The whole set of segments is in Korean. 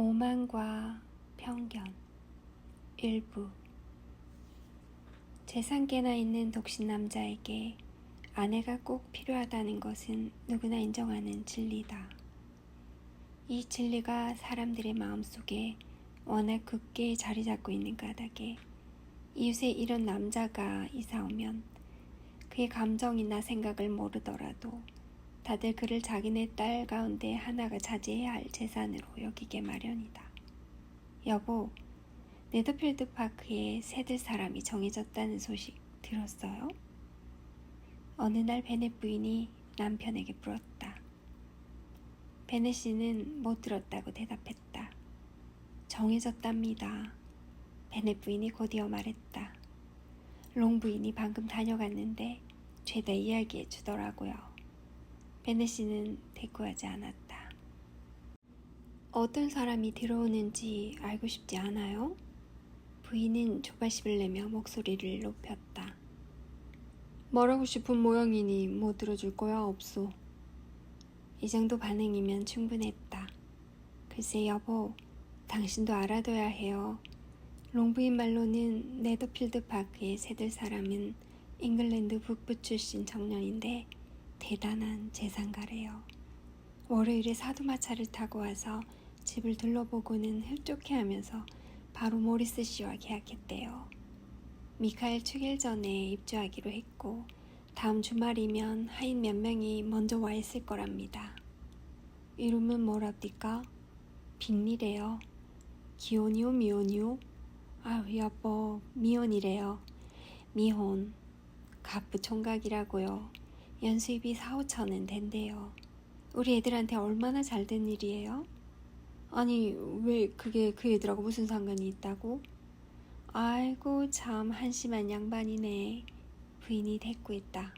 오만과 편견 일부. 재산계나 있는 독신 남자에게 아내가 꼭 필요하다는 것은 누구나 인정하는 진리다. 이 진리가 사람들의 마음속에 워낙 굳게 자리 잡고 있는 까닭에 이웃에 이런 남자가 이사오면 그의 감정이나 생각을 모르더라도 다들 그를 자기네 딸 가운데 하나가 차지해야 할 재산으로 여기게 마련이다. 여보, 네더필드 파크에 새들 사람이 정해졌다는 소식 들었어요? 어느 날 베넷 부인이 남편에게 물었다. 베넷 씨는 못 들었다고 대답했다. 정해졌답니다. 베넷 부인이 곧이어 말했다. 롱 부인이 방금 다녀갔는데 죄다 이야기해 주더라고요. 베넷 씨는 대꾸하지 않았다. 어떤 사람이 들어오는지 알고 싶지 않아요? 부인은 조바심을 내며 목소리를 높였다. 말하고 싶은 모양이니 뭐 들어줄 거야 없소. 이 정도 반응이면 충분했다. 글쎄 여보, 당신도 알아둬야 해요. 롱부인 말로는 네더필드 파크의 새들 사람은 잉글랜드 북부 출신 청년인데 대단한 재산가래요. 월요일에 사두마차를 타고 와서 집을 둘러보고는 흡족해하면서 바로 모리스 씨와 계약했대요. 미카엘 축일 전에 입주하기로 했고 다음 주말이면 하인 몇 명이 먼저 와 있을 거랍니다. 이름은 뭐랍니까? 빅리래요. 기혼이요 미혼이요? 아유 여보, 미혼이래요. 미혼. 갑부총각이라고요. 연수입이 4-5천은 된대요. 우리 애들한테 얼마나 잘된 일이에요? 아니 왜 그게 그 애들하고 무슨 상관이 있다고? 아이고 참 한심한 양반이네. 부인이 대꾸했다.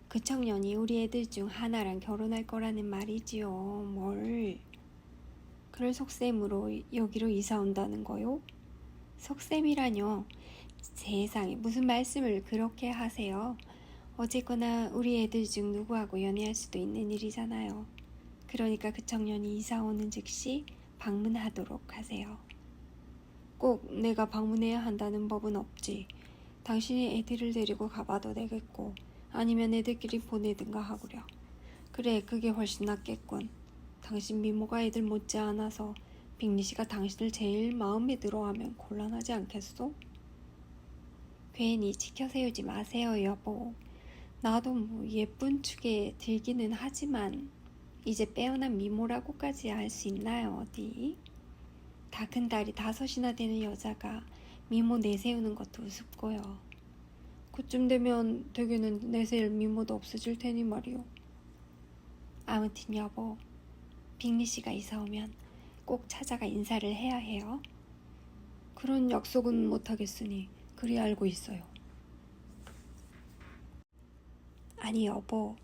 그 청년이 우리 애들 중 하나랑 결혼할 거라는 말이지요. 뭘. 그럴 속셈으로 여기로 이사 온다는 거요? 속셈이라뇨. 세상에 무슨 말씀을 그렇게 하세요. 어쨌거나 우리 애들 중 누구하고 연애할 수도 있는 일이잖아요. 그러니까 그 청년이 이사 오는 즉시 방문하도록 하세요. 꼭 내가 방문해야 한다는 법은 없지. 당신이 애들을 데리고 가봐도 되겠고 아니면 애들끼리 보내든가 하구려. 그래, 그게 훨씬 낫겠군. 당신 미모가 애들 못지않아서 빅리 씨가 당신을 제일 마음에 들어하면 곤란하지 않겠소? 괜히 지켜세우지 마세요 여보. 나도 뭐 예쁜 축에 들기는 하지만 이제 빼어난 미모라고까지 알 수 있나요 어디? 다 큰 딸이 5이나 되는 여자가 미모 내세우는 것도 우습고요. 그쯤 되면 되게는 내세울 미모도 없어질 테니 말이요. 아무튼 여보, 빅리 씨가 이사 오면 꼭 찾아가 인사를 해야 해요. 그런 약속은 못하겠으니 그리 알고 있어요. 아니 여보,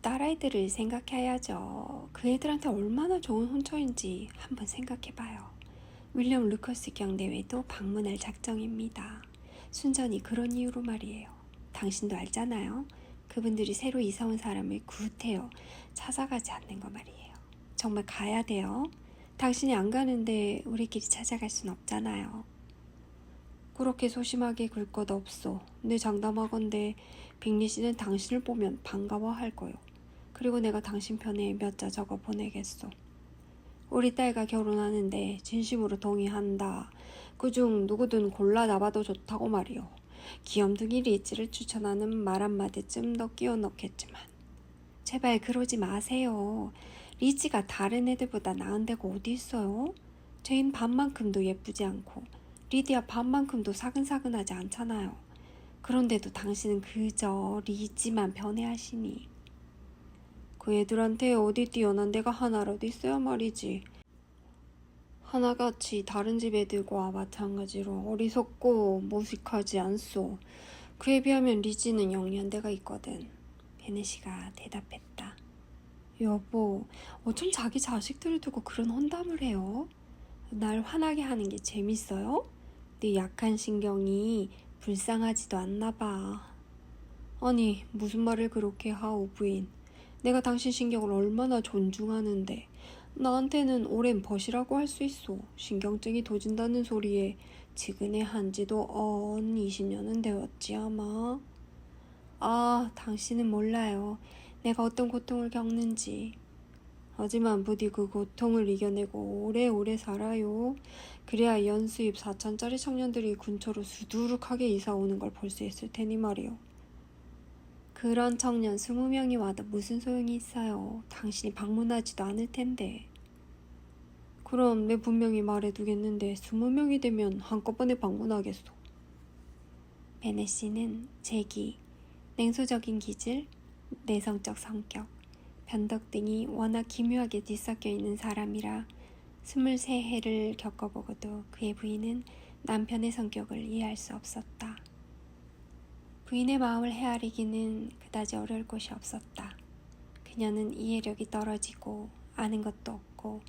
딸아이들을 생각해야죠. 그 애들한테 얼마나 좋은 혼처인지 한번 생각해봐요. 윌리엄 루커스 경대회도 방문할 작정입니다. 순전히 그런 이유로 말이에요. 당신도 알잖아요. 그분들이 새로 이사온 사람을 구태여 찾아가지 않는 거 말이에요. 정말 가야 돼요. 당신이 안 가는데 우리끼리 찾아갈 순 없잖아요. 그렇게 소심하게 굴 것 없소. 내 장담하건대 빅리 씨는 당신을 보면 반가워할 거요. 그리고 내가 당신 편에 몇 자 적어 보내겠소. 우리 딸과 결혼하는데 진심으로 동의한다. 그중 누구든 골라 잡아도 좋다고 말이요. 귀염둥이 리치를 추천하는 말 한마디쯤 더 끼워 넣겠지만 제발 그러지 마세요. 리치가 다른 애들보다 나은 데가 어디 있어요? 제인 반만큼도 예쁘지 않고 리디아 반만큼도 사근사근하지 않잖아요. 그런데도 당신은 그저 리치만 편애하시니. 그 애들한테 어디 뛰어난 데가 하나라도 있어야 말이지. 하나같이 다른 집 애들과 마찬가지로 어리석고 모식하지 않소. 그에 비하면 리지는 영리한데가 있거든. 베네시가 대답했다. 여보, 어쩜 자기 자식들을 두고 그런 헌담을 해요? 날 화나게 하는 게 재밌어요? 네 약한 신경이 불쌍하지도 않나 봐. 아니, 무슨 말을 그렇게 하오 부인. 내가 당신 신경을 얼마나 존중하는데 나한테는 오랜 벗이라고 할 수 있어. 신경증이 도진다는 소리에 지근해 한지도 20년은 되었지 아마. 아, 당신은 몰라요. 내가 어떤 고통을 겪는지. 하지만 부디 그 고통을 이겨내고 오래오래 살아요. 그래야 연수입 4천짜리 청년들이 근처로 수두룩하게 이사 오는 걸 볼 수 있을 테니 말이요. 그런 청년 20명이 와도 무슨 소용이 있어요. 당신이 방문하지도 않을 텐데. 그럼 내 분명히 말해두겠는데 20명이 되면 한꺼번에 방문하겠소. 베네 씨는 재기, 냉소적인 기질, 내성적 성격, 변덕 등이 워낙 기묘하게 뒤섞여 있는 사람이라 23해를 겪어보고도 그의 부인은 남편의 성격을 이해할 수 없었다. 부인의 마음을 헤아리기는 그다지 어려울 곳이 없었다. 그녀는 이해력이 떨어지고 아는 것도 없고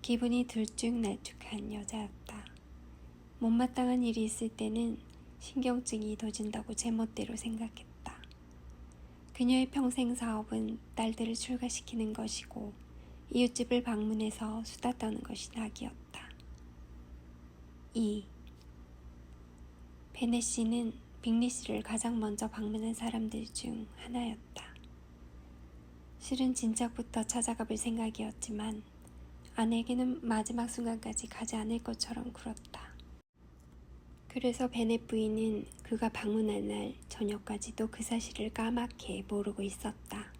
기분이 들쭉날쭉한 여자였다. 못마땅한 일이 있을 때는 신경증이 도진다고 제멋대로 생각했다. 그녀의 평생 사업은 딸들을 출가시키는 것이고 이웃집을 방문해서 수다 떠는 것이 낙이었다. 2. 베네 씨는 빅리 씨를 가장 먼저 방문한 사람들 중 하나였다. 실은 진작부터 찾아가 볼 생각이었지만 아내에게는 마지막 순간까지 가지 않을 것처럼 굴었다. 그래서 베넷 부인은 그가 방문한 날 저녁까지도 그 사실을 까맣게 모르고 있었다.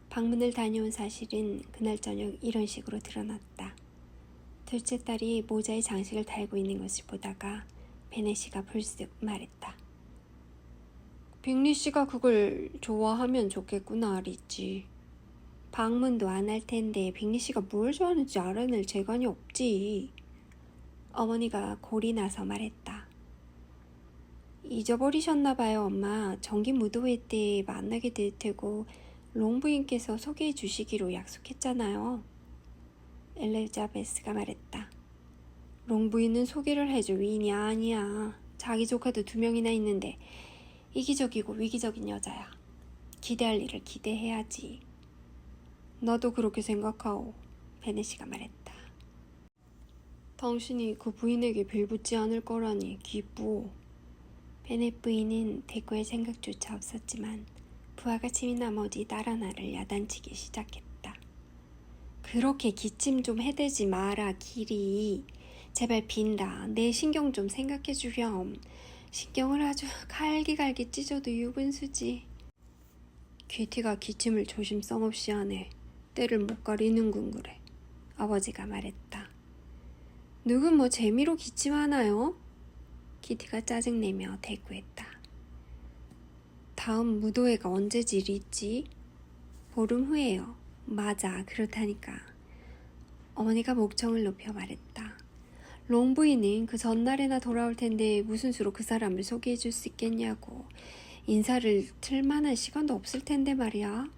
방문을 다녀온 사실은 그날 저녁 이런 식으로 드러났다. 둘째 딸이 모자에 장식을 달고 있는 것을 보다가 베넷 씨가 불쑥 말했다. 빅리 씨가 그걸 좋아하면 좋겠구나 알있지. 방문도 안 할 텐데 빅리 씨가 뭘 좋아하는지 알아낼 재간이 없지. 어머니가 골이 나서 말했다. 잊어버리셨나봐요 엄마. 정기 무도회 때 만나게 될 테고 롱부인께서 소개해 주시기로 약속했잖아요. 엘리자베스가 말했다. 롱부인은 소개를 해줄 위인이 아니야. 자기 조카도 2명이나 있는데 이기적이고 위기적인 여자야. 기대할 일을 기대해야지. 나도 그렇게 생각하오. 베네시가 말했다. 당신이 그 부인에게 빌붙지 않을 거라니 기쁘오. 베넷 부인은 대꾸할 생각조차 없었지만 부하가 치민 나머지 딸 하나를 야단치기 시작했다. 그렇게 기침 좀 해대지 마라 길이. 제발 빈다. 내 신경 좀 생각해 주렴. 신경을 아주 갈기갈기 찢어도 유분수지. 귀티가 기침을 조심성 없이 하네. 때를 못 가리는군 그래. 아버지가 말했다. 누군 뭐 재미로 기침하나요? 키티가 짜증내며 대꾸했다. 다음 무도회가 언제지 리지? 보름 후에요. 맞아 그렇다니까. 어머니가 목청을 높여 말했다. 롱부인은 그 전날에나 돌아올 텐데 무슨 수로 그 사람을 소개해 줄 수 있겠냐고. 인사를 틀 만한 시간도 없을 텐데 말이야.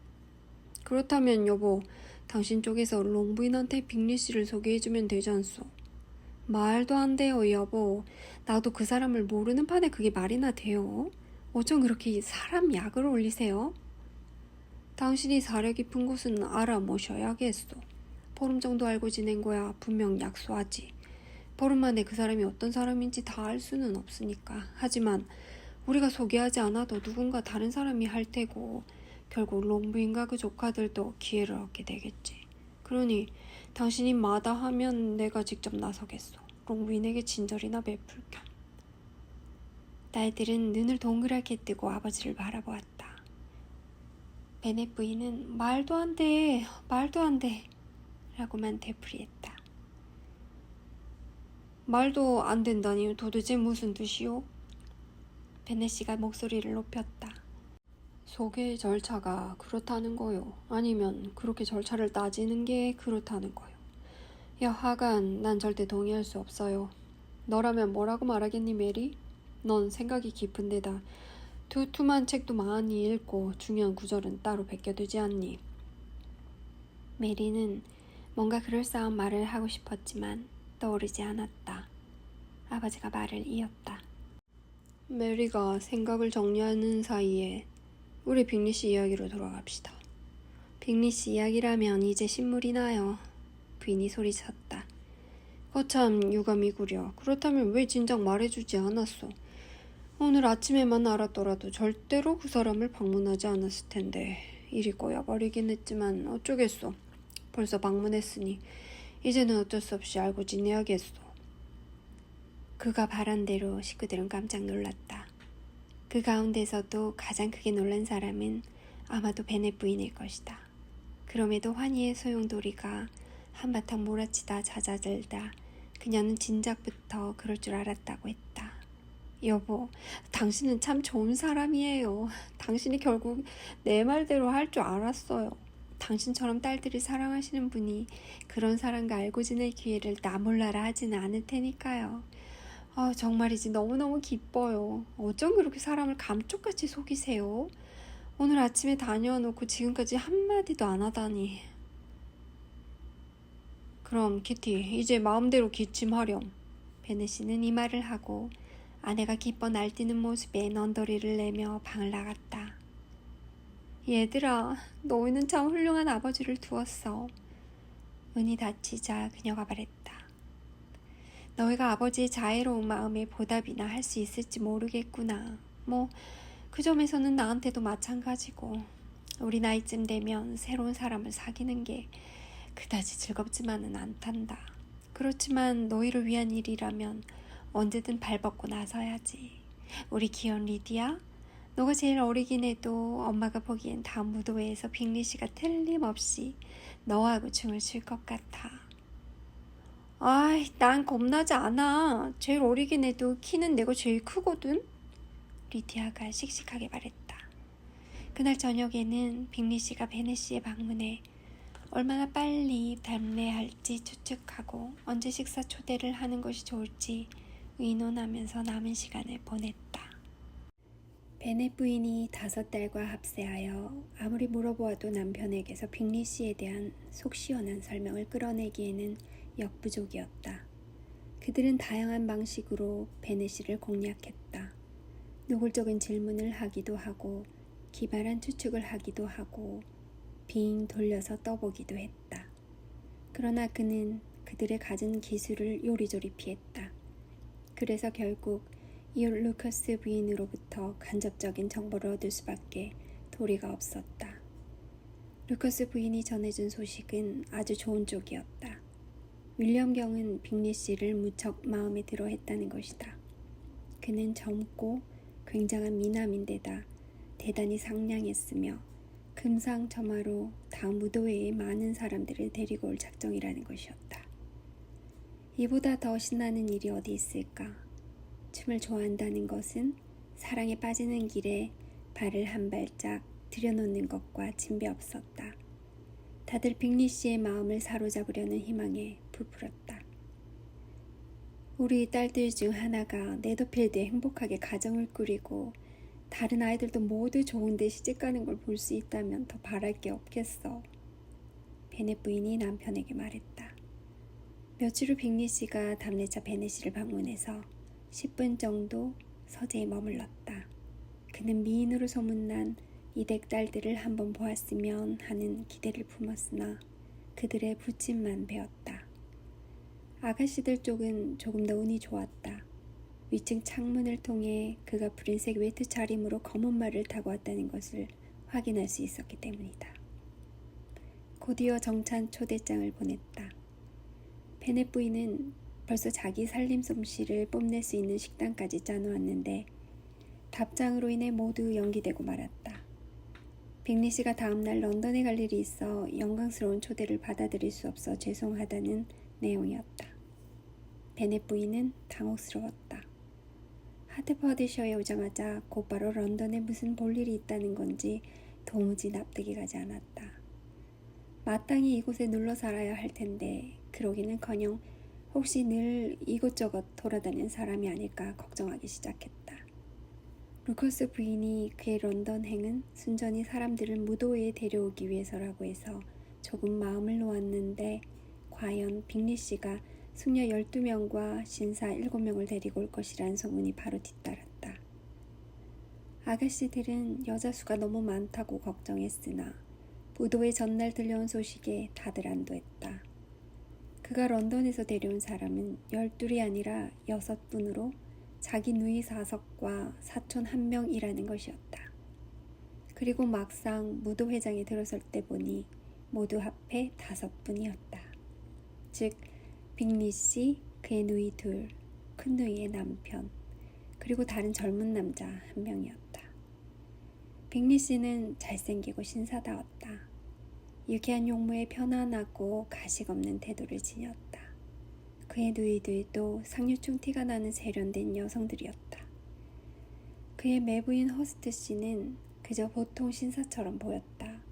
그렇다면 여보, 당신 쪽에서 롱부인한테 빅리 씨를 소개해주면 되지 않소? 말도 안 돼요 여보. 나도 그 사람을 모르는 판에 그게 말이나 돼요? 어쩜 그렇게 사람 약을 올리세요? 당신이 사려 깊은 곳은 알아모셔야겠소. 보름 정도 알고 지낸 거야 분명 약소하지. 보름 만에 그 사람이 어떤 사람인지 다 알 수는 없으니까. 하지만 우리가 소개하지 않아도 누군가 다른 사람이 할 테고 결국 롱부인과 그 조카들도 기회를 얻게 되겠지. 그러니 당신이 마다하면 내가 직접 나서겠소. 롱부인에게 진절이나 베풀 겸. 딸들은 눈을 동그랗게 뜨고 아버지를 바라보았다. 베넷 부인은 말도 안 돼, 말도 안 돼 라고만 되풀이했다. 말도 안 된다니 도대체 무슨 뜻이오? 베넷 씨가 목소리를 높였다. 소개 절차가 그렇다는 거요. 아니면 그렇게 절차를 따지는 게 그렇다는 거요. 야 하간 난 절대 동의할 수 없어요. 너라면 뭐라고 말하겠니 메리? 넌 생각이 깊은 데다 두툼한 책도 많이 읽고 중요한 구절은 따로 베껴두지 않니? 메리는 뭔가 그럴싸한 말을 하고 싶었지만 떠오르지 않았다. 아버지가 말을 이었다. 메리가 생각을 정리하는 사이에 우리 빅리 씨 이야기로 돌아갑시다. 빅리 씨 이야기라면 이제 신물이 나요. 부인이 소리쳤다. 거참 유감이구려. 그렇다면 왜 진작 말해주지 않았어? 오늘 아침에만 알았더라도 절대로 그 사람을 방문하지 않았을 텐데. 일이 꼬여버리긴 했지만 어쩌겠소. 벌써 방문했으니 이제는 어쩔 수 없이 알고 지내야겠소. 그가 바란 대로 식구들은 깜짝 놀랐다. 그 가운데서도 가장 크게 놀란 사람은 아마도 베넷 부인일 것이다. 그럼에도 환희의 소용돌이가 한바탕 몰아치다 잦아들다 그녀는 진작부터 그럴 줄 알았다고 했다. 여보, 당신은 참 좋은 사람이에요. 당신이 결국 내 말대로 할 줄 알았어요. 당신처럼 딸들을 사랑하시는 분이 그런 사람과 알고 지낼 기회를 나 몰라라 하지는 않을 테니까요. 정말이지 너무너무 기뻐요. 어쩜 그렇게 사람을 감쪽같이 속이세요? 오늘 아침에 다녀놓고 지금까지 한마디도 안 하다니. 그럼 키티, 이제 마음대로 기침하렴. 베넷씨는 이 말을 하고 아내가 기뻐 날뛰는 모습에 넌더리를 내며 방을 나갔다. 얘들아, 너희는 참 훌륭한 아버지를 두었어. 은이 닫히자 그녀가 말했다. 너희가 아버지의 자애로운 마음에 보답이나 할 수 있을지 모르겠구나. 그 점에서는 나한테도 마찬가지고 우리 나이쯤 되면 새로운 사람을 사귀는 게 그다지 즐겁지만은 않단다. 그렇지만 너희를 위한 일이라면 언제든 발벗고 나서야지. 우리 귀여운 리디야, 너가 제일 어리긴 해도 엄마가 보기엔 다음 무도회에서 빅리 씨가 틀림없이 너하고 춤을 출 것 같아. 난 겁나지 않아. 제일 어리긴 해도 키는 내가 제일 크거든. 리디아가 씩씩하게 말했다. 그날 저녁에는 빅리 씨가 베넷 씨의 방문에 얼마나 빨리 답례할지 추측하고 언제 식사 초대를 하는 것이 좋을지 의논하면서 남은 시간을 보냈다. 베넷 부인이 5딸과 합세하여 아무리 물어보아도 남편에게서 빅리 씨에 대한 속 시원한 설명을 끌어내기에는 역부족이었다. 그들은 다양한 방식으로 베넷 씨를 공략했다. 노골적인 질문을 하기도 하고 기발한 추측을 하기도 하고 빙 돌려서 떠보기도 했다. 그러나 그는 그들의 가진 기술을 요리조리 피했다. 그래서 결국 이 루커스 부인으로부터 간접적인 정보를 얻을 수밖에 도리가 없었다. 루커스 부인이 전해준 소식은 아주 좋은 쪽이었다. 윌리엄 경은 빅리 씨를 무척 마음에 들어 했다는 것이다. 그는 젊고 굉장한 미남인데다 대단히 상냥했으며 금상첨화로 다음 무도회에 많은 사람들을 데리고 올 작정이라는 것이었다. 이보다 더 신나는 일이 어디 있을까? 춤을 좋아한다는 것은 사랑에 빠지는 길에 발을 한 발짝 들여놓는 것과 진배 없었다. 다들 빅리 씨의 마음을 사로잡으려는 희망에 부풀었다. 우리 딸들 중 하나가 네더필드에 행복하게 가정을 꾸리고 다른 아이들도 모두 좋은 데 시집가는 걸 볼 수 있다면 더 바랄 게 없겠어. 베넷 부인이 남편에게 말했다. 며칠 후 빅리 씨가 답례차 베넷 씨를 방문해서 10분 정도 서재에 머물렀다. 그는 미인으로 소문난 이댁 딸들을 한번 보았으면 하는 기대를 품었으나 그들의 부침만 배웠다. 아가씨들 쪽은 조금 더 운이 좋았다. 위층 창문을 통해 그가 푸른색 외투 차림으로 검은 말을 타고 왔다는 것을 확인할 수 있었기 때문이다. 곧이어 정찬 초대장을 보냈다. 베넷 부인은 벌써 자기 살림 솜씨를 뽐낼 수 있는 식단까지 짜놓았는데 답장으로 인해 모두 연기되고 말았다. 빅리 씨가 다음날 런던에 갈 일이 있어 영광스러운 초대를 받아들일 수 없어 죄송하다는 내용이었다. 베넷 부인은 당혹스러웠다. 하트퍼드셔에 오자마자 곧바로 런던에 무슨 볼일이 있다는 건지 도무지 납득이 가지 않았다. 마땅히 이곳에 눌러 살아야 할 텐데 그러기는커녕 혹시 늘 이곳저곳 돌아다니는 사람이 아닐까 걱정하기 시작했다. 루커스 부인이 그의 런던 행은 순전히 사람들을 무도회에 데려오기 위해서라고 해서 조금 마음을 놓았는데 과연 빅리 씨가 숙녀 12명과 신사 7명을 데리고 올 것이라는 소문이 바로 뒤따랐다. 아가씨들은 여자 수가 너무 많다고 걱정했으나 무도회 전날 들려온 소식에 다들 안도했다. 그가 런던에서 데려온 사람은 12이 아니라 6분으로 자기 누이 4석과 사촌 1명이라는 것이었다. 그리고 막상 무도회장에 들어설 때 보니 모두 합해 5분이었다. 즉 빅리 씨, 그의 누이 2, 큰 누이의 남편, 그리고 다른 젊은 남자 1명이었다. 빅리 씨는 잘생기고 신사다웠다. 유쾌한 용모에 편안하고 가식 없는 태도를 지녔다. 그의 누이들도 상류층 티가 나는 세련된 여성들이었다. 그의 매부인 허스트 씨는 그저 보통 신사처럼 보였다.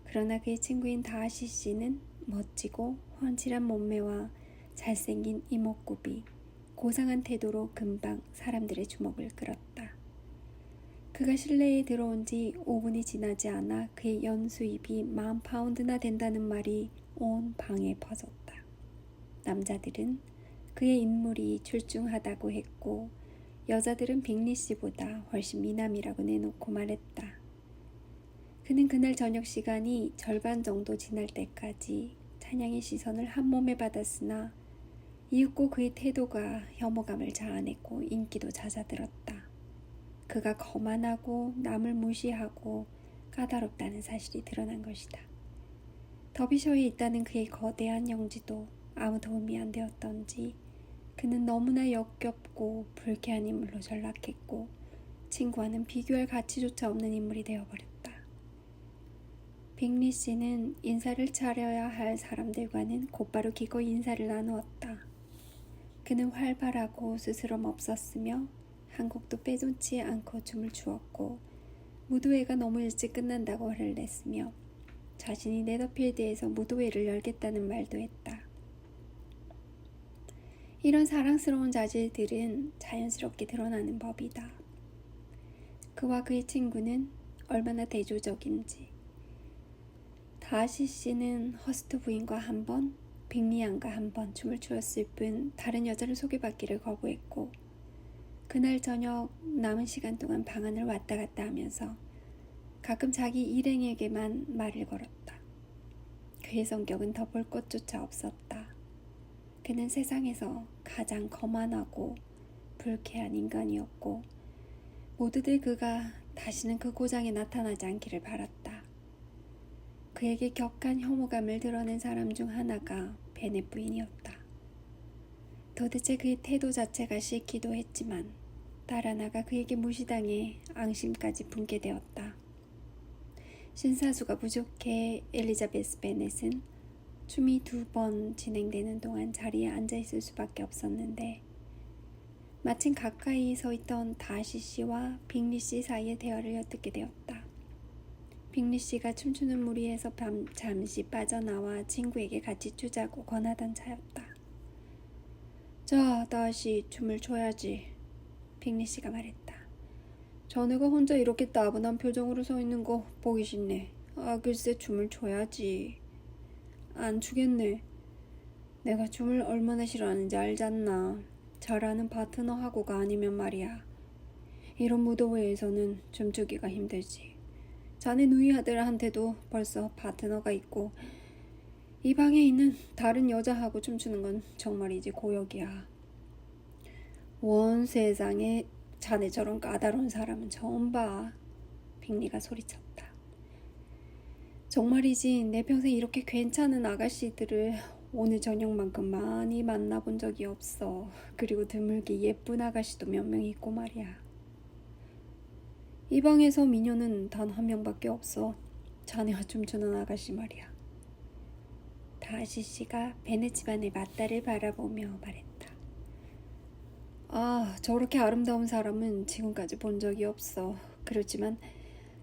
그러나 그의 친구인 다하시 씨는 멋지고 훤칠한 몸매와 잘생긴 이목구비, 고상한 태도로 금방 사람들의 주목을 끌었다. 그가 실내에 들어온 지 5분이 지나지 않아 그의 연수입이 40,000파운드나 된다는 말이 온 방에 퍼졌다. 남자들은 그의 인물이 출중하다고 했고 여자들은 빅리 씨보다 훨씬 미남이라고 내놓고 말했다. 그는 그날 저녁 시간이 절반 정도 지날 때까지 찬양의 시선을 한 몸에 받았으나 이윽고 그의 태도가 혐오감을 자아냈고 인기도 잦아들었다. 그가 거만하고 남을 무시하고 까다롭다는 사실이 드러난 것이다. 더비셔에 있다는 그의 거대한 영지도 아무 도움이 안 되었던지 그는 너무나 역겹고 불쾌한 인물로 전락했고 친구와는 비교할 가치조차 없는 인물이 되어버렸다. 빅리 씨는 인사를 차려야 할 사람들과는 곧바로 기꺼이 인사를 나누었다. 그는 활발하고 스스럼 없었으며 한 곡도 빼놓지 않고 춤을 추었고 무도회가 너무 일찍 끝난다고 화를 냈으며 자신이 네더필드에서 무도회를 열겠다는 말도 했다. 이런 사랑스러운 자질들은 자연스럽게 드러나는 법이다. 그와 그의 친구는 얼마나 대조적인지. 다하시 씨는 허스트 부인과 한 번, 빅리 양과 한 번 춤을 추었을 뿐 다른 여자를 소개받기를 거부했고 그날 저녁 남은 시간 동안 방 안을 왔다 갔다 하면서 가끔 자기 일행에게만 말을 걸었다. 그의 성격은 더 볼 것조차 없었다. 그는 세상에서 가장 거만하고 불쾌한 인간이었고 모두들 그가 다시는 그 고장에 나타나지 않기를 바랐다. 그에게 격한 혐오감을 드러낸 사람 중 하나가 베넷 부인이었다. 도대체 그의 태도 자체가 싫기도 했지만 딸 하나가 그에게 무시당해 앙심까지 품게 되었다. 신사수가 부족해 엘리자베스 베넷은 춤이 2번 진행되는 동안 자리에 앉아있을 수밖에 없었는데 마침 가까이 서있던 다시 씨와 빅리 씨 사이의 대화를 엿듣게 되었다. 빅리 씨가 춤추는 무리에서 잠시 빠져나와 친구에게 같이 추자고 권하던 차였다. 자, 다시 춤을 춰야지. 빅리 씨가 말했다. 자네가 혼자 이렇게 따분한 표정으로 서 있는 거 보기 싫네. 글쎄 춤을 춰야지. 안 추겠네. 내가 춤을 얼마나 싫어하는지 알잖나. 잘하는 파트너하고가 아니면 말이야. 이런 무도회에서는 춤추기가 힘들지. 자네 누이 아들한테도 벌써 파트너가 있고 이 방에 있는 다른 여자하고 춤추는 건 정말이지 고역이야. 원 세상에 자네처럼 까다로운 사람은 처음 봐. 빅리가 소리쳤다. 정말이지 내 평생 이렇게 괜찮은 아가씨들을 오늘 저녁만큼 많이 만나본 적이 없어. 그리고 드물게 예쁜 아가씨도 몇 명 있고 말이야. 이 방에서 미녀는 단 1명밖에 없어. 자네와 춤추는 아가씨 말이야. 다하시 씨가 베넷 집안의 맞다를 바라보며 말했다. 저렇게 아름다운 사람은 지금까지 본 적이 없어. 그렇지만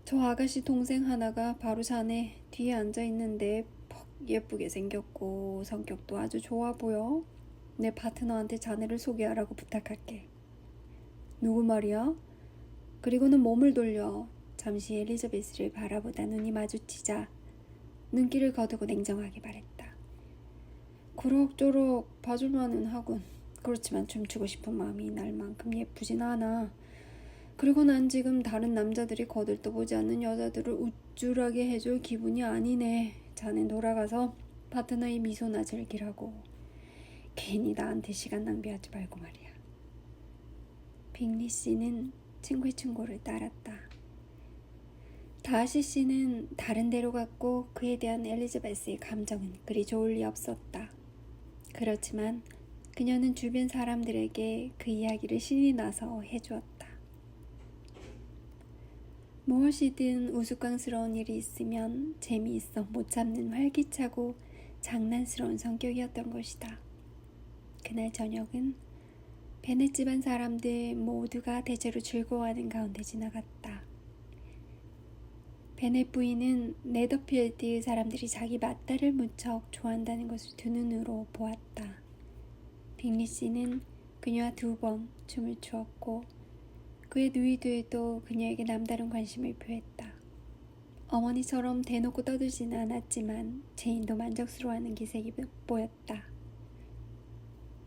저 아가씨 동생 하나가 바로 자네 뒤에 앉아있는데 퍽 예쁘게 생겼고 성격도 아주 좋아 보여. 내 파트너한테 자네를 소개하라고 부탁할게. 누구 말이야? 그리고는 몸을 돌려 잠시 엘리자베스를 바라보다 눈이 마주치자 눈길을 거두고 냉정하게 말했다. 그럭저럭 봐줄만은 하군. 그렇지만 춤추고 싶은 마음이 날 만큼 예쁘진 않아. 그리고 난 지금 다른 남자들이 거들떠보지 않는 여자들을 우쭐하게 해줄 기분이 아니네. 자넨 돌아가서 파트너의 미소나 즐기라고. 괜히 나한테 시간 낭비하지 말고 말이야. 빅리 씨는 친구를 따랐다. 다하시 씨는 다른 데로 갔고 그에 대한 엘리자베스의 감정은 그리 좋을 리 없었다. 그렇지만 그녀는 주변 사람들에게 그 이야기를 신이 나서 해주었다. 무엇이든 우스꽝스러운 일이 있으면 재미있어 못 참는 활기차고 장난스러운 성격이었던 것이다. 그날 저녁은 베넷 집안 사람들 모두가 대체로 즐거워하는 가운데 지나갔다. 베넷 부인은 네더필드 사람들이 자기 맞다를 무척 좋아한다는 것을 두 눈으로 보았다. 빅리 씨는 그녀와 2번 춤을 추었고 그의 누이들도 그녀에게 남다른 관심을 표했다. 어머니처럼 대놓고 떠들지는 않았지만 제인도 만족스러워하는 기색이 보였다.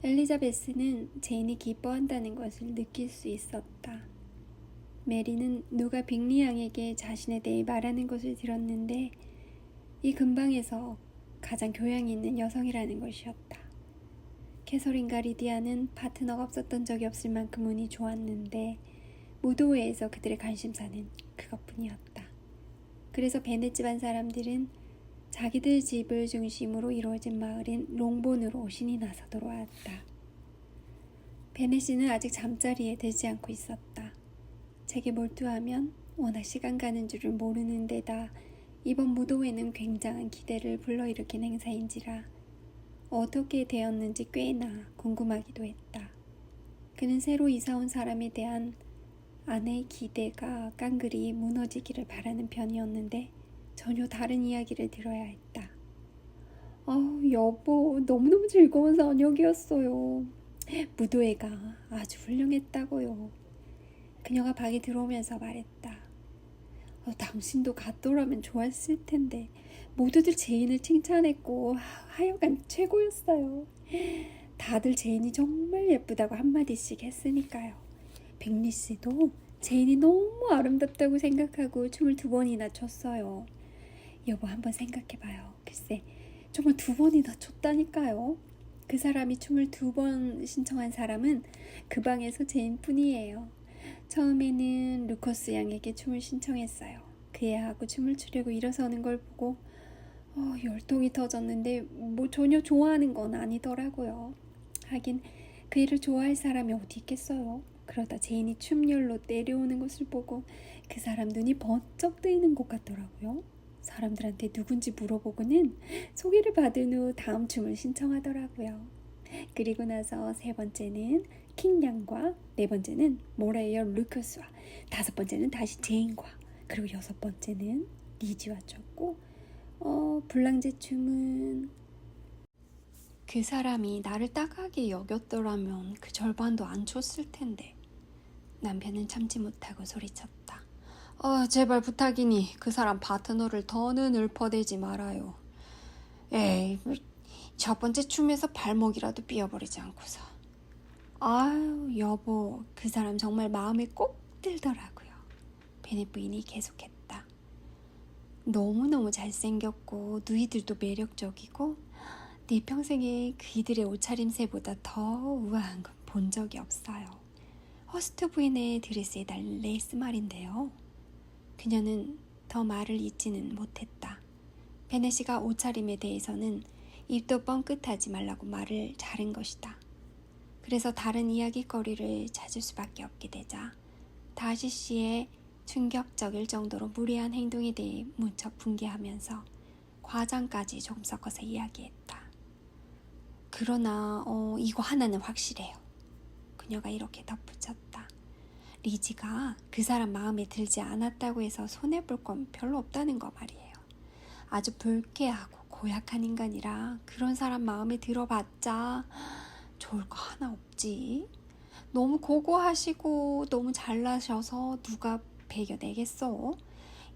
엘리자베스는 제인이 기뻐한다는 것을 느낄 수 있었다. 메리는 누가 빅리 양에게 자신에 대해 말하는 것을 들었는데 이 근방에서 가장 교양이 있는 여성이라는 것이었다. 캐서린과 리디아는 파트너가 없었던 적이 없을 만큼 운이 좋았는데 무도회에서 그들의 관심사는 그것뿐이었다. 그래서 베넷 집안 사람들은 자기들 집을 중심으로 이루어진 마을인 롱본으로 신이 나서 돌아왔다. 베넷 씨는 아직 잠자리에 들지 않고 있었다. 책에 몰두하면 워낙 시간 가는 줄을 모르는 데다 이번 무도회는 굉장한 기대를 불러일으킨 행사인지라 어떻게 되었는지 꽤나 궁금하기도 했다. 그는 새로 이사온 사람에 대한 아내의 기대가 깡그리 무너지기를 바라는 편이었는데 전혀 다른 이야기를 들어야 했다. 여보, 너무너무 즐거운 저녁이었어요. 무도회가 아주 훌륭했다고요. 그녀가 방에 들어오면서 말했다. 당신도 갔더라면 좋았을 텐데 모두들 제인을 칭찬했고 하여간 최고였어요. 다들 제인이 정말 예쁘다고 한마디씩 했으니까요. 빅리 씨도 제인이 너무 아름답다고 생각하고 춤을 2번이나 췄어요. 여보 한번 생각해봐요. 글쎄 정말 2번이나 췄다니까요. 그 사람이 춤을 2번 신청한 사람은 그 방에서 제인뿐이에요. 처음에는 루커스 양에게 춤을 신청했어요. 그 애하고 춤을 추려고 일어서는 걸 보고 열통이 터졌는데 뭐 전혀 좋아하는 건 아니더라고요. 하긴 그 애를 좋아할 사람이 어디 있겠어요. 그러다 제인이 춤열로 내려오는 것을 보고 그 사람 눈이 번쩍 뜨이는 것 같더라고요. 사람들한테 누군지 물어보고는 소개를 받은 후 다음 춤을 신청하더라고요. 그리고 나서 3번째는 킹양과 4번째는 모라이어 루커스와 5번째는 다시 제인과 그리고 6번째는 리지와 췄고 불랑제 춤은 그 사람이 나를 따가게 여겼더라면 그 절반도 안 췄을 텐데. 남편은 참지 못하고 소리쳤다. 제발 부탁이니 그 사람 파트너를 더는 읊어대지 말아요. 에이, 첫 번째 춤에서 발목이라도 삐어버리지 않고서. 아유 여보, 그 사람 정말 마음에 꼭 들더라고요. 베넷 부인이 계속했다. 너무너무 잘생겼고 누이들도 매력적이고 네 평생에 그이들의 옷차림새보다 더 우아한 건 본 적이 없어요. 허스트 부인의 드레스에 달린 레이스 말인데요. 그녀는 더 말을 잇지는 못했다. 베넷이가 옷차림에 대해서는 입도 뻥끗하지 말라고 말을 자른 것이다. 그래서 다른 이야기거리를 찾을 수밖에 없게 되자 다시 씨의 충격적일 정도로 무례한 행동에 대해 무척 분개하면서 과장까지 조금 섞어서 이야기했다. 그러나 이거 하나는 확실해요. 그녀가 이렇게 덧붙였다. 리지가 그 사람 마음에 들지 않았다고 해서 손해볼 건 별로 없다는 거 말이에요. 아주 불쾌하고 고약한 인간이라 그런 사람 마음에 들어봤자 좋을 거 하나 없지. 너무 고고하시고 너무 잘나셔서 누가 배겨내겠어.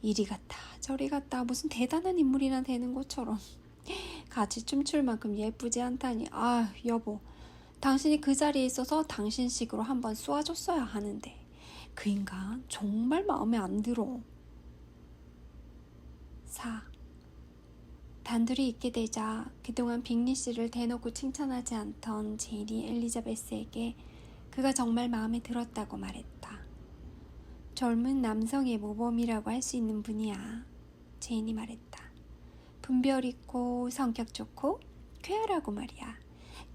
이리 갔다 저리 갔다 무슨 대단한 인물이나 되는 것처럼 같이 춤출 만큼 예쁘지 않다니. 여보, 당신이 그 자리에 있어서 당신식으로 한번 쏘아줬어야 하는데 그 인간 정말 마음에 안 들어. 4. 단둘이 있게 되자 그동안 빅리 씨를 대놓고 칭찬하지 않던 제인이 엘리자베스에게 그가 정말 마음에 들었다고 말했다. 젊은 남성의 모범이라고 할 수 있는 분이야. 제인이 말했다. 분별 있고 성격 좋고 쾌활하고 말이야.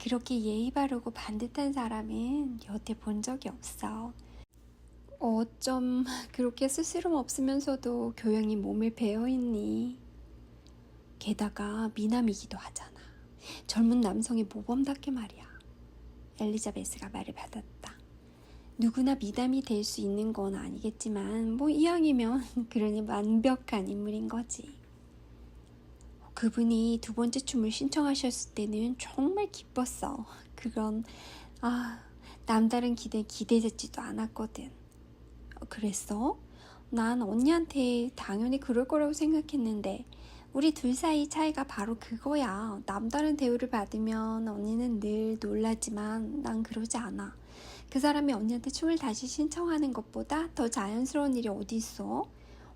그렇게 예의 바르고 반듯한 사람은 여태 본 적이 없어. 어쩜 그렇게 스스럼 없으면서도 교양이 몸에 배어있니? 게다가 미남이기도 하잖아. 젊은 남성의 모범답게 말이야. 엘리자베스가 말을 받았다. 누구나 미담이 될 수 있는 건 아니겠지만 뭐 이왕이면 그러니 완벽한 인물인 거지. 그분이 두 번째 춤을 신청하셨을 때는 정말 기뻤어. 그건 남다른 기대되지도 않았거든. 그랬어? 난 언니한테 당연히 그럴 거라고 생각했는데 우리 둘 사이 차이가 바로 그거야. 남다른 대우를 받으면 언니는 늘 놀라지만 난 그러지 않아. 그 사람이 언니한테 춤을 다시 신청하는 것보다 더 자연스러운 일이 어디 있어?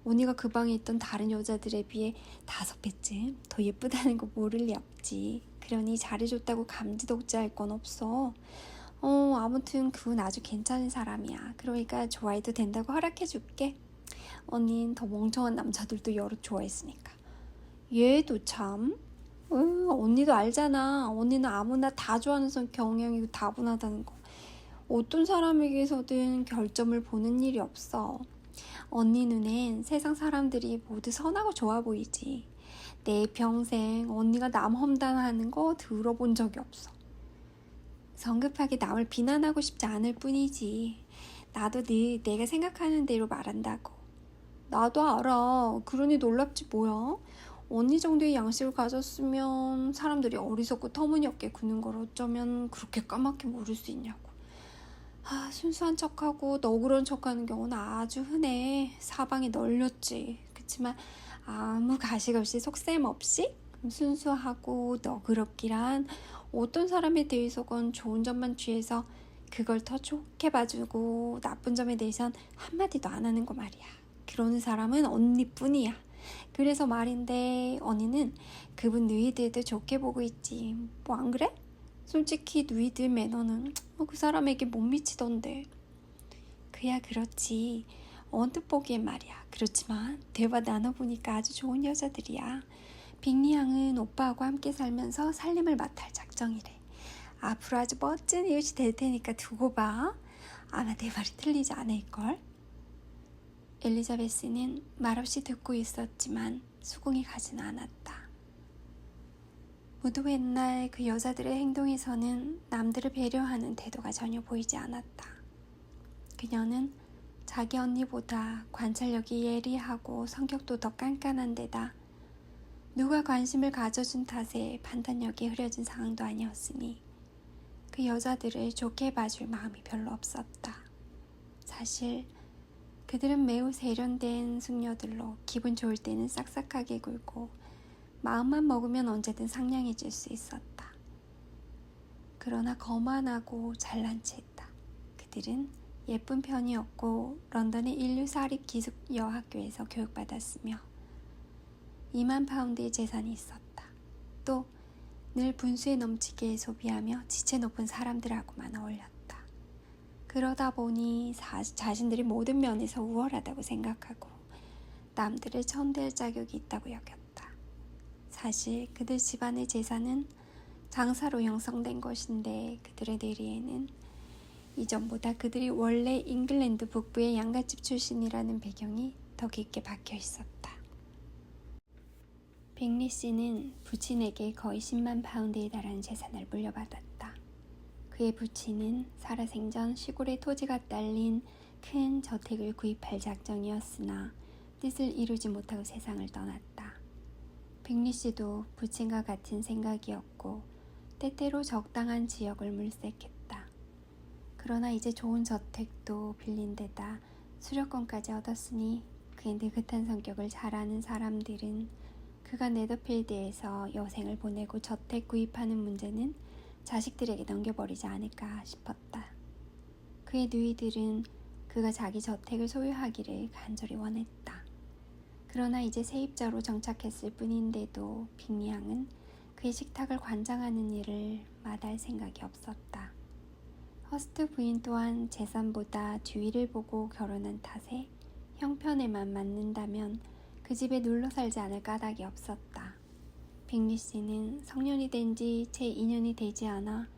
언니가 그 방에 있던 다른 여자들에 비해 5배쯤 더 예쁘다는 거 모를 리 없지. 그러니 잘해줬다고 감지덕지할 건 없어. 아무튼 그분 아주 괜찮은 사람이야. 그러니까 좋아해도 된다고 허락해줄게. 언닌 더 멍청한 남자들도 여럿 좋아했으니까. 얘도 참. 언니도 알잖아. 언니는 아무나 다 좋아하는 경향이고 다분하다는 거. 어떤 사람에게서든 결점을 보는 일이 없어. 언니 눈엔 세상 사람들이 모두 선하고 좋아 보이지. 내 평생 언니가 남 험담하는 거 들어본 적이 없어. 성급하게 남을 비난하고 싶지 않을 뿐이지. 나도 늘 내가 생각하는 대로 말한다고. 나도 알아. 그러니 놀랍지 뭐야. 언니 정도의 양식을 가졌으면 사람들이 어리석고 터무니없게 구는 걸 어쩌면 그렇게 까맣게 모를 수 있냐고. 순수한 척하고 너그러운 척하는 경우는 아주 흔해. 사방이 널렸지. 그치만 아무 가식 없이 속셈 없이 순수하고 너그럽기란 어떤 사람에 대해서건 좋은 점만 취해서 그걸 더 좋게 봐주고 나쁜 점에 대해선 한마디도 안 하는 거 말이야. 그러는 사람은 언니뿐이야. 그래서 말인데 언니는 그분 누이들도 좋게 보고 있지. 뭐 안 그래? 솔직히 누이들 매너는 그 사람에게 못 미치던데. 그야 그렇지. 언뜻 보기엔 말이야. 그렇지만 대화 나눠보니까 아주 좋은 여자들이야. 빅리 양은 오빠하고 함께 살면서 살림을 맡을 작정이래. 앞으로 아주 멋진 이웃이 될 테니까 두고 봐. 아마 내 말이 틀리지 않을걸. 엘리자베스는 말없이 듣고 있었지만 수긍이 가진 않았다. 모두 옛날 그 여자들의 행동에서는 남들을 배려하는 태도가 전혀 보이지 않았다. 그녀는 자기 언니보다 관찰력이 예리하고 성격도 더 깐깐한 데다 누가 관심을 가져준 탓에 판단력이 흐려진 상황도 아니었으니 그 여자들을 좋게 봐줄 마음이 별로 없었다. 사실 그들은 매우 세련된 숙녀들로 기분 좋을 때는 싹싹하게 굴고 마음만 먹으면 언제든 상냥해질 수 있었다. 그러나 거만하고 잘난 체했다. 그들은 예쁜 편이었고 런던의 인류 사립 기숙 여학교에서 교육받았으며 2만 파운드의 재산이 있었다. 또 늘 분수에 넘치게 소비하며 지체 높은 사람들하고만 어울렸다. 그러다 보니 자신들이 모든 면에서 우월하다고 생각하고 남들을 천대할 자격이 있다고 여겼다. 사실 그들 집안의 재산은 장사로 형성된 것인데 그들의 뇌리에는 이전보다 그들이 원래 잉글랜드 북부의 양갓집 출신이라는 배경이 더 깊게 박혀 있었다. 빅리 씨는 부친에게 거의 10만 파운드에 달하는 재산을 물려받았다. 그의 부친은 살아생전 시골에 토지가 딸린 큰 저택을 구입할 작정이었으나 뜻을 이루지 못하고 세상을 떠났다. 빅리 씨도 부친과 같은 생각이었고 때때로 적당한 지역을 물색했다. 그러나 이제 좋은 저택도 빌린 데다 수료권까지 얻었으니 그의 느긋한 성격을 잘 아는 사람들은 그가 네더필드에서 여생을 보내고 저택 구입하는 문제는 자식들에게 넘겨버리지 않을까 싶었다. 그의 누이들은 그가 자기 저택을 소유하기를 간절히 원했다. 그러나 이제 세입자로 정착했을 뿐인데도 빅리양은 그의 식탁을 관장하는 일을 마다할 생각이 없었다. 허스트 부인 또한 재산보다 뒤위를 보고 결혼한 탓에 형편에만 맞는다면 그 집에 눌러 살지 않을 까닭이 없었다. 빅리 씨는 성년이 된 지 채 2년이 되지 않아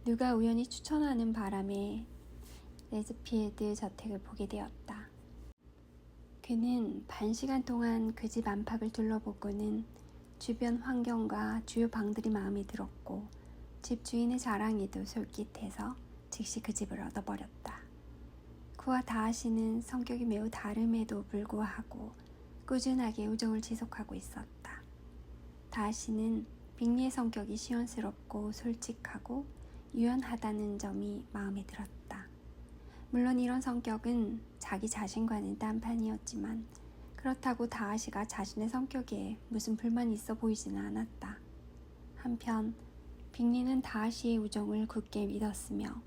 누가 우연히 추천하는 바람에 레즈필드 저택을 보게 되었다. 그는 반시간 동안 그 집 안팎을 둘러보고는 주변 환경과 주요 방들이 마음에 들었고 집 주인의 자랑에도 솔깃해서 즉시 그 집을 얻어버렸다. 그와 다하 씨는 성격이 매우 다름에도 불구하고 꾸준하게 우정을 지속하고 있었다. 다하 씨는 빅리의 성격이 시원스럽고 솔직하고 유연하다는 점이 마음에 들었다. 물론 이런 성격은 자기 자신과는 딴판이었지만 그렇다고 다하 씨가 자신의 성격에 무슨 불만이 있어 보이지는 않았다. 한편 빅리는 다하 씨의 우정을 굳게 믿었으며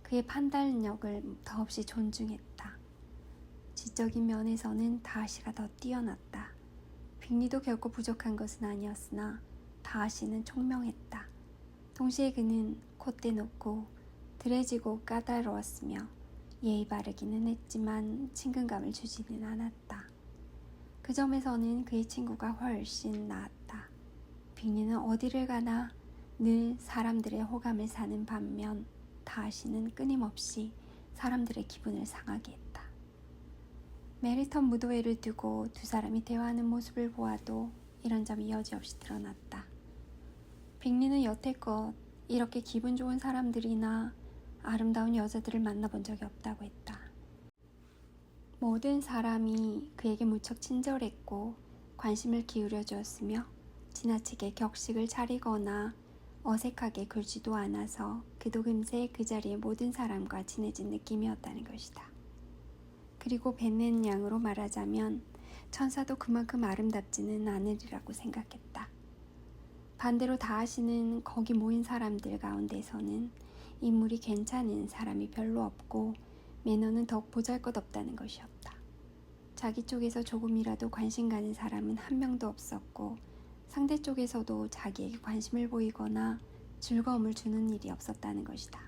그의 판단력을 더없이 존중했다. 지적인 면에서는 다하 씨가 더 뛰어났다. 빅리도 결코 부족한 것은 아니었으나 다하 씨는 총명했다. 동시에 그는 콧대 높고 드레지고 까다로웠으며 예의 바르기는 했지만 친근감을 주지는 않았다. 그 점에서는 그의 친구가 훨씬 나았다. 빅리는 어디를 가나 늘 사람들의 호감을 사는 반면 다하 씨는 끊임없이 사람들의 기분을 상하게 했다. 메리턴 무도회를 두고 두 사람이 대화하는 모습을 보아도 이런 점이 여지없이 드러났다. 빅리는 여태껏 이렇게 기분 좋은 사람들이나 아름다운 여자들을 만나본 적이 없다고 했다. 모든 사람이 그에게 무척 친절했고 관심을 기울여 주었으며 지나치게 격식을 차리거나 어색하게 굴지도 않아서 그도 금세 그 자리의 모든 사람과 친해진 느낌이었다는 것이다. 그리고 벤넷 양으로 말하자면 천사도 그만큼 아름답지는 않으리라고 생각했다. 반대로 다하 씨는 거기 모인 사람들 가운데서는 인물이 괜찮은 사람이 별로 없고 매너는 더욱 보잘것없다는 것이었다. 자기 쪽에서 조금이라도 관심 가는 사람은 한 명도 없었고 상대 쪽에서도 자기에게 관심을 보이거나 즐거움을 주는 일이 없었다는 것이다.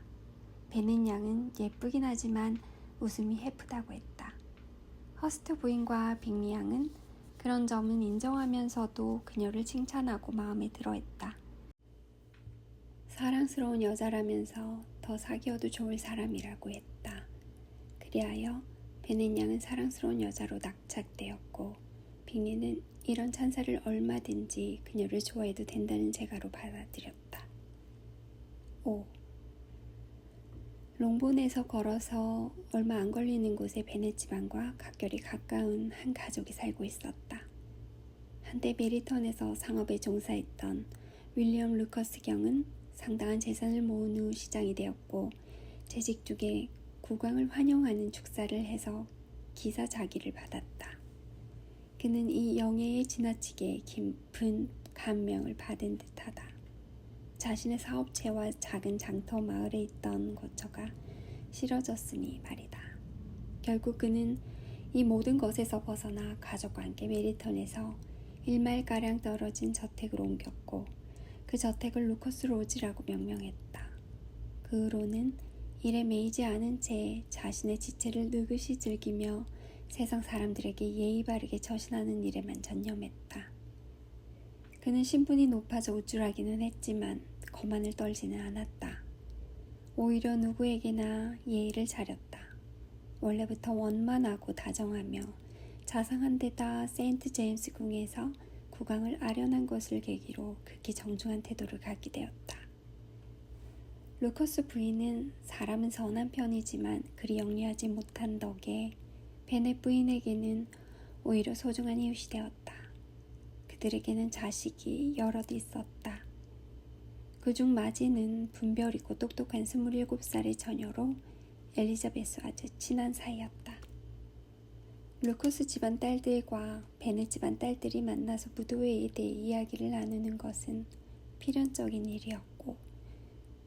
벤넷 양은 예쁘긴 하지만 웃음이 해프다고 했다. 허스트 부인과 빅리 양은 그런 점은 인정하면서도 그녀를 칭찬하고 마음에 들어했다. 사랑스러운 여자라면서 더 사귀어도 좋을 사람이라고 했다. 그리하여 벤넷 양은 사랑스러운 여자로 낙착되었고 빅리는 이런 찬사를 얼마든지 그녀를 좋아해도 된다는 재가로 받아들였다. 5. 롱본에서 걸어서 얼마 안 걸리는 곳에 베넷 집안과 각결이 가까운 한 가족이 살고 있었다. 한때 메리턴에서 상업에 종사했던 윌리엄 루커스 경은 상당한 재산을 모은 후 시장이 되었고 재직 중에 국왕을 환영하는 축사를 해서 기사 자기를 받았다. 그는 이 영예에 지나치게 깊은 감명을 받은 듯하다. 자신의 사업체와 작은 장터 마을에 있던 거처가 싫어졌으니 말이다. 결국 그는 이 모든 것에서 벗어나 가족과 함께 메리턴에서 1마일가량 떨어진 저택으로 옮겼고 그 저택을 루커스 로지라고 명명했다. 그 후로는 일에 매이지 않은 채 자신의 지체를 느긋이 즐기며 세상 사람들에게 예의 바르게 처신하는 일에만 전념했다. 그는 신분이 높아져 우쭐하기는 했지만 거만을 떨지는 않았다. 오히려 누구에게나 예의를 차렸다. 원래부터 원만하고 다정하며 자상한 데다 세인트 제임스 궁에서 국왕을 아련한 것을 계기로 극히 정중한 태도를 갖게 되었다. 루커스 부인은 사람은 선한 편이지만 그리 영리하지 못한 덕에 베넷 부인에게는 오히려 소중한 이웃이 되었다. 그들에게는 자식이 여럿 있었다. 그중 마지는 분별있고 똑똑한 27살의 처녀로 엘리자베스와 아주 친한 사이였다. 루커스 집안 딸들과 베넷 집안 딸들이 만나서 무도회에 대해 이야기를 나누는 것은 필연적인 일이었고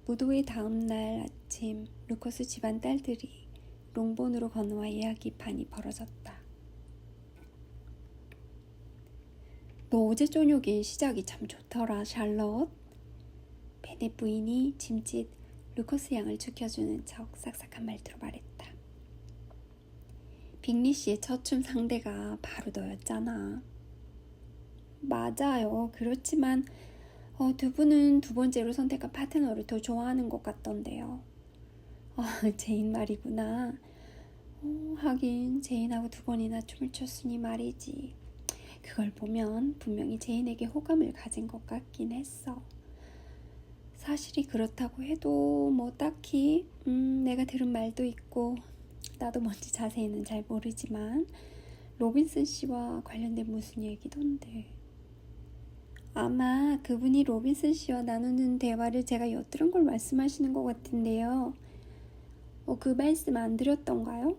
무도회 다음 날 아침 루커스 집안 딸들이 롱본으로 건너와 이야기판이 벌어졌다. 너 어제 저녁에 시작이 참 좋더라, 샬럿. 베넷 부인이 짐짓 루커스 양을 죽여주는 척 싹싹한 말투로 말했다. 빅리 씨의 첫 춤 상대가 바로 너였잖아. 맞아요. 그렇지만 두 분은 두 번째로 선택한 파트너를 더 좋아하는 것 같던데요. 제인 말이구나. 하긴 제인하고 두 번이나 춤을 췄으니 말이지. 그걸 보면 분명히 제인에게 호감을 가진 것 같긴 했어. 사실이 그렇다고 해도 뭐 딱히 내가 들은 말도 있고 나도 뭔지 자세히는 잘 모르지만 로빈슨 씨와 관련된 무슨 얘기던데. 아마 그분이 로빈슨 씨와 나누는 대화를 제가 엿들은 걸 말씀하시는 것 같은데요. 그 말씀 안 드렸던가요?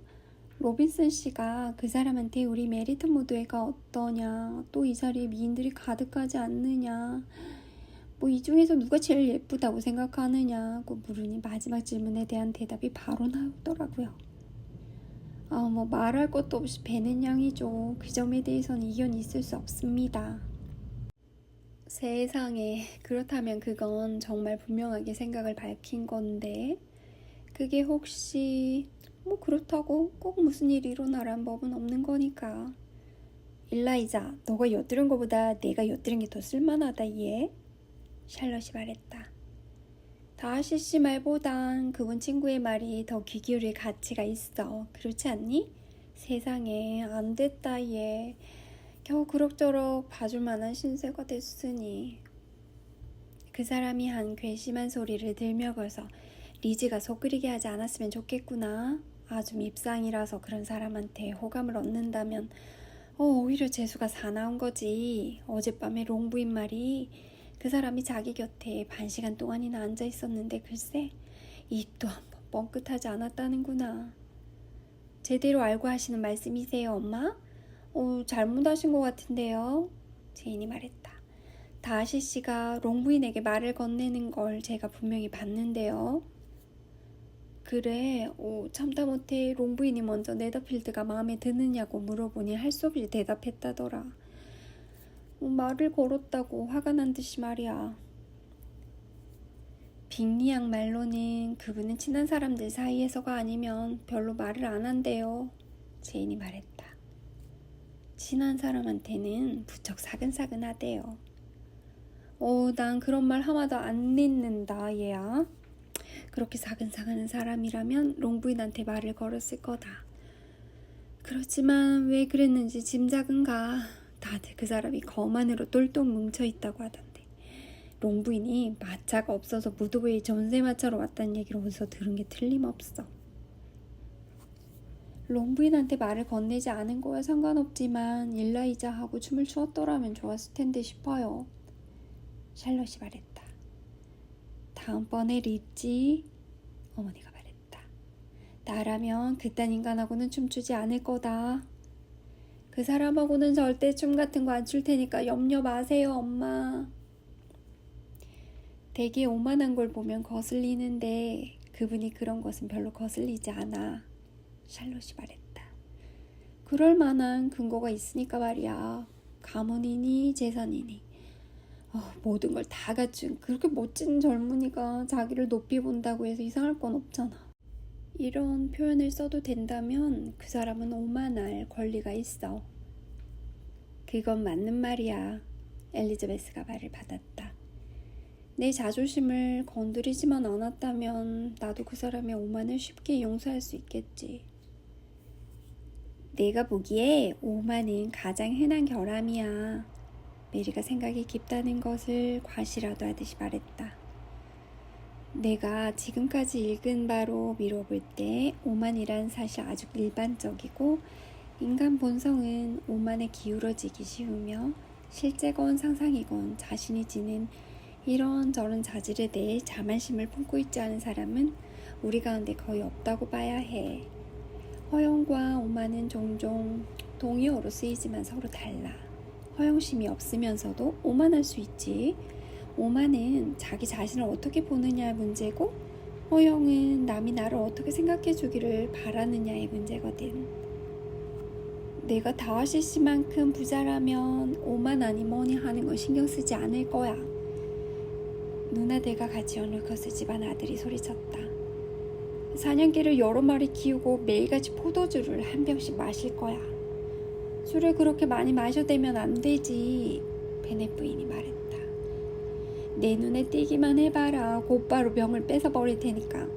로빈슨 씨가 그 사람한테 우리 메리턴 무드회가 어떠냐, 또 이 자리에 미인들이 가득하지 않느냐, 뭐 이 중에서 누가 제일 예쁘다고 생각하느냐고 물으니 마지막 질문에 대한 대답이 바로 나오더라고요. 뭐 말할 것도 없이 배는 양이죠. 그 점에 대해서는 이견이 있을 수 없습니다. 세상에, 그렇다면 그건 정말 분명하게 생각을 밝힌 건데 그게 혹시 뭐 그렇다고 꼭 무슨 일이 일어나란 법은 없는 거니까. 일라이자, 너가 엿들은 것보다 내가 엿들은 게 더 쓸만하다 얘. 샬럿이 말했다. 다하시 씨 말보단 그분 친구의 말이 더 귀 기울일 가치가 있어. 그렇지 않니? 세상에, 안 됐다 얘. 겨우 그럭저럭 봐줄 만한 신세가 됐으니. 그 사람이 한 괘씸한 소리를 들먹어서 리즈가 속 끓이게 하지 않았으면 좋겠구나. 아주 밉상이라서 그런 사람한테 호감을 얻는다면 오히려 재수가 사나운 거지. 어젯밤에 롱부인 말이 그 사람이 자기 곁에 반 시간 동안이나 앉아 있었는데 글쎄 입도 한번 뻥끗하지 않았다는구나. 제대로 알고 하시는 말씀이세요, 엄마? 잘못하신 것 같은데요. 제인이 말했다. 다하시 씨가 롱부인에게 말을 건네는 걸 제가 분명히 봤는데요. 그래, 참다 못해 롱부인이 먼저 네더필드가 마음에 드느냐고 물어보니 할 수 없이 대답했다더라. 말을 걸었다고 화가 난 듯이 말이야. 빅리양 말로는 그분은 친한 사람들 사이에서가 아니면 별로 말을 안 한대요. 제인이 말했다. 친한 사람한테는 부쩍 사근사근하대요. 난 그런 말 하나도 안 믿는다 얘야. 그렇게 사근사근한 사람이라면 롱부인한테 말을 걸었을 거다. 그렇지만 왜 그랬는지 짐작은 가. 다들 그 사람이 검 안으로 똘똘 뭉쳐있다고 하던데. 롱부인이 마차가 없어서 무도회에 전세마차로 왔다는 얘기를 어디서 들은 게 틀림없어. 롱부인한테 말을 건네지 않은 거야 상관없지만 일라이자하고 춤을 추었더라면 좋았을 텐데 싶어요. 샬럿이 말했다. 다음번에 리지, 어머니가 말했다. 나라면 그딴 인간하고는 춤추지 않을 거다. 그 사람하고는 절대 춤 같은 거 안 출 테니까 염려 마세요, 엄마. 되게 오만한 걸 보면 거슬리는데 그분이 그런 것은 별로 거슬리지 않아. 샬롯이 말했다. 그럴 만한 근거가 있으니까 말이야. 가문이니 재산이니 모든 걸 다 갖춘 그렇게 멋진 젊은이가 자기를 높이 본다고 해서 이상할 건 없잖아. 이런 표현을 써도 된다면 그 사람은 오만할 권리가 있어. 그건 맞는 말이야. 엘리자베스가 말을 받았다. 내 자존심을 건드리지만 않았다면 나도 그 사람의 오만을 쉽게 용서할 수 있겠지. 내가 보기에 오만은 가장 흔한 결함이야. 메리가 생각이 깊다는 것을 과시라도 하듯이 말했다. 내가 지금까지 읽은 바로 미뤄볼 때 오만이란 사실 아주 일반적이고 인간 본성은 오만에 기울어지기 쉬우며 실제건 상상이건 자신이 지닌 이런저런 자질에 대해 자만심을 품고 있지 않은 사람은 우리 가운데 거의 없다고 봐야 해. 허영과 오만은 종종 동의어로 쓰이지만 서로 달라. 허영심이 없으면서도 오만할 수 있지. 오만은 자기 자신을 어떻게 보느냐의 문제고 허영은 남이 나를 어떻게 생각해 주기를 바라느냐의 문제거든. 내가 다하시씨만큼 부자라면 오만하니 뭐니 하는 건 신경 쓰지 않을 거야. 누나들과 같이 오늘 거스 집안 아들이 소리쳤다. 사냥개를 여러 마리 키우고 매일같이 포도주를 한 병씩 마실 거야. 술을 그렇게 많이 마셔대면 안 되지. 베넷 부인이 말했다. 내 눈에 띄기만 해봐라. 곧바로 병을 뺏어버릴 테니까.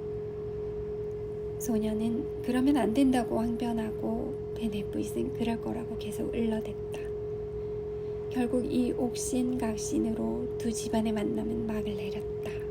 소녀는 그러면 안 된다고 항변하고 베넷 부인은 그럴 거라고 계속 을러댔다. 결국 이 옥신각신으로 두 집안의 만남은 막을 내렸다.